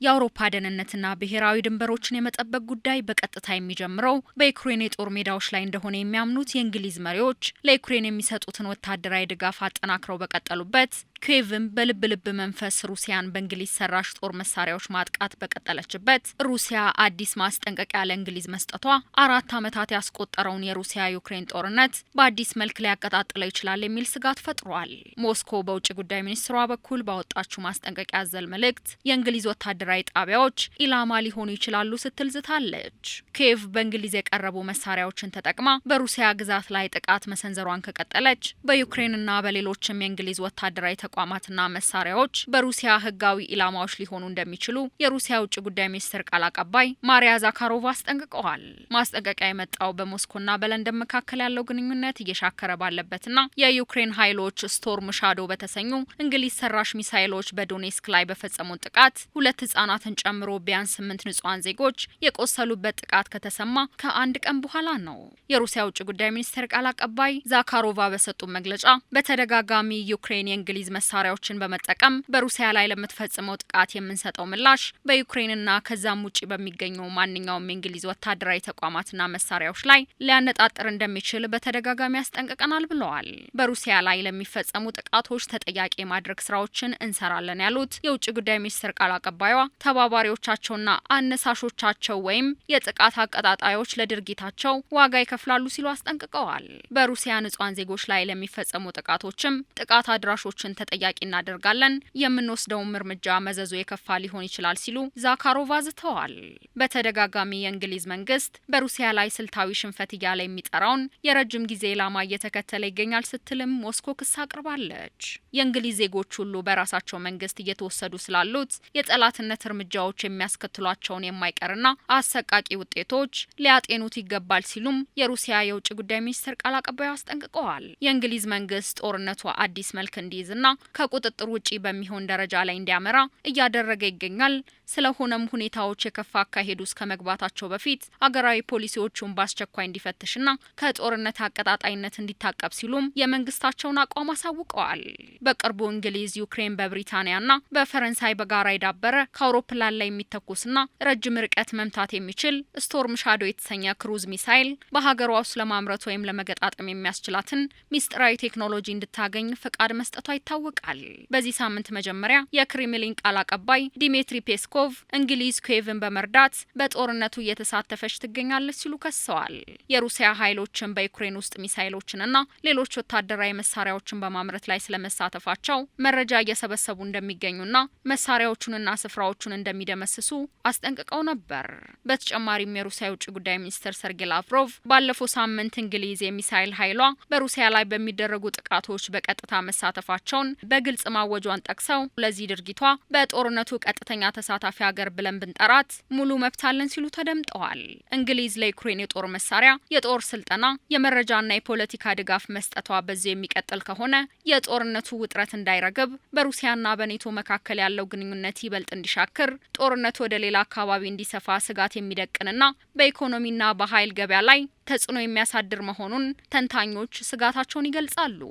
የአውሮፓ ደህንነትና ብሔራዊ ድንበሮችን የመጠበቅ ጉዳይ በቀጥታ የሚጀምረው በዩክሬን የጦር ሜዳዎች ላይ እንደሆነ የሚያምኑት የእንግሊዝ መሪዎች ለዩክሬን የሚሰጡትን ወታደራዊ ድጋፍ አጠናክረው በቀጠሉበት ኪየቭም በልብ ልብ መንፈስ ሩሲያን በእንግሊዝ ሰራሽ ጦር መሳሪያዎች ማጥቃት በቀጠለችበት ሩሲያ አዲስ ማስጠንቀቂያ ለእንግሊዝ መስጠቷ 4 ዓመታት ያስቆጠረውን የሩሲያ ዩክሬን ጦርነት በአዲስ መልክ ሊያቀጣጥለው ይችላል የሚል ስጋት ፈጥሯል። ሞስኮ በውጭ ጉዳይ ሚኒስትሯ በኩል ባወጣችው ማስጠንቀቂያ አዘል መልእክት የእንግሊዝ ወታደራዊ ጣቢያዎች ኢላማ ሊሆኑ ይችላሉ ስትል ዝታለች። ኪየቭ በእንግሊዝ የቀረቡ መሳሪያዎችን ተጠቅማ በሩሲያ ግዛት ላይ ጥቃት መሰንዘሯን ከቀጠለች በዩክሬንና በሌሎችም የእንግሊዝ ወታደራዊ ተቋማትና መሳሪያዎች በሩሲያ ህጋዊ ኢላማዎች ሊሆኑ እንደሚችሉ የሩሲያ ውጭ ጉዳይ ሚኒስትር ቃል አቀባይ ማሪያ ዛካሮቫ አስጠንቅቀዋል። ማስጠንቀቂያ የመጣው በሞስኮና በለንደን መካከል ያለው ግንኙነት እየሻከረ ባለበትና የዩክሬን ኃይሎች ስቶርም ሻዶ በተሰኙ እንግሊዝ ሰራሽ ሚሳይሎች በዶኔስክ ላይ በፈጸሙት ጥቃት 2 ህጻናትን ጨምሮ ቢያንስ 8 ንጹሃን ዜጎች የቆሰሉበት ጥቃት ከተሰማ ከአንድ ቀን በኋላ ነው። የሩሲያ ውጭ ጉዳይ ሚኒስትር ቃል አቀባይ ዛካሮቫ በሰጡት መግለጫ በተደጋጋሚ ዩክሬን የእንግሊዝ መሳሪያዎችን በመጠቀም በሩሲያ ላይ ለምትፈጽመው ጥቃት የምንሰጠው ምላሽ በዩክሬንና ከዛም ውጪ በሚገኙ ማንኛውም የእንግሊዝ ወታደራዊ ተቋማትና መሳሪያዎች ላይ ሊያነጣጥር እንደሚችል በተደጋጋሚ ያስጠንቅቀናል ብለዋል። በሩሲያ ላይ ለሚፈጸሙ ጥቃቶች ተጠያቂ የማድረግ ስራዎችን እንሰራለን ያሉት የውጭ ጉዳይ ሚኒስትር ቃል አቀባይዋ ተባባሪዎቻቸውና አነሳሾቻቸው ወይም የጥቃት አቀጣጣዮች ለድርጊታቸው ዋጋ ይከፍላሉ ሲሉ አስጠንቅቀዋል። በሩሲያ ንጹሃን ዜጎች ላይ ለሚፈጸሙ ጥቃቶችም ጥቃት አድራሾችን ተጠያቂ እናደርጋለን፣ የምንወስደውም እርምጃ መዘዙ የከፋ ሊሆን ይችላል ሲሉ ዛካሮቫ ዝተዋል። በተደጋጋሚ የእንግሊዝ መንግስት በሩሲያ ላይ ስልታዊ ሽንፈት እያለ የሚጠራውን የረጅም ጊዜ ኢላማ እየተከተለ ይገኛል ስትልም ሞስኮ ክስ አቅርባለች። የእንግሊዝ ዜጎች ሁሉ በራሳቸው መንግስት እየተወሰዱ ስላሉት የጠላትነት እርምጃዎች የሚያስከትሏቸውን የማይቀርና አሰቃቂ ውጤቶች ሊያጤኑት ይገባል ሲሉም የሩሲያ የውጭ ጉዳይ ሚኒስትር ቃል አቀባዩ አስጠንቅቀዋል። የእንግሊዝ መንግስት ጦርነቱ አዲስ መልክ እንዲይዝና ከቁጥጥር ውጪ በሚሆን ደረጃ ላይ እንዲያመራ እያደረገ ይገኛል። ስለሆነም ሁኔታዎች የከፋ አካሄዱ እስከ መግባታቸው በፊት አገራዊ ፖሊሲዎቹን በአስቸኳይ እንዲፈትሽና ከጦርነት አቀጣጣይነት እንዲታቀብ ሲሉም የመንግስታቸውን አቋም አሳውቀዋል። በቅርቡ እንግሊዝ ዩክሬን በብሪታንያና በፈረንሳይ በጋራ የዳበረ ከአውሮፕላን ላይ የሚተኩስና ረጅም ርቀት መምታት የሚችል ስቶርም ሻዶ የተሰኘ ክሩዝ ሚሳይል በሀገሯ ውስጥ ለማምረት ወይም ለመገጣጠም የሚያስችላትን ሚስጥራዊ ቴክኖሎጂ እንድታገኝ ፈቃድ መስጠቷ ይታወቃል። በዚህ ሳምንት መጀመሪያ የክሬምሊን ቃል አቀባይ ዲሚትሪ ፔስኮቭ እንግሊዝ ኪየቭን በመርዳት በጦርነቱ እየተሳተፈች ትገኛለች ሲሉ ከሰዋል። የሩሲያ ኃይሎችን በዩክሬን ውስጥ ሚሳይሎችንና ሌሎች ወታደራዊ መሳሪያዎችን በማምረት ላይ ስለመሳተፋቸው መረጃ እየሰበሰቡ እንደሚገኙና መሳሪያዎቹንና ስፍራዎቹን እንደሚደመስሱ አስጠንቅቀው ነበር። በተጨማሪም የሩሲያ የውጭ ጉዳይ ሚኒስትር ሰርጌይ ላቭሮቭ ባለፈው ሳምንት እንግሊዝ የሚሳይል ኃይሏ በሩሲያ ላይ በሚደረጉ ጥቃቶች በቀጥታ መሳተፋቸውን በግልጽ ማወጇን ጠቅሰው ለዚህ ድርጊቷ በጦርነቱ ቀጥተኛ ተሳታፊ ሀገር ብለን ብንጠራት ሙሉ መብት አለን ሲሉ ተደምጠዋል። እንግሊዝ ለዩክሬን የጦር መሳሪያ፣ የጦር ስልጠና፣ የመረጃና የፖለቲካ ድጋፍ መስጠቷ በዚህ የሚቀጥል ከሆነ የጦርነቱ ውጥረት እንዳይረግብ፣ በሩሲያና በኔቶ መካከል ያለው ግንኙነት ይበልጥ እንዲሻክር፣ ጦርነቱ ወደ ሌላ አካባቢ እንዲሰፋ ስጋት የሚደቅንና በኢኮኖሚና በኃይል ገበያ ላይ ተጽዕኖ የሚያሳድር መሆኑን ተንታኞች ስጋታቸውን ይገልጻሉ።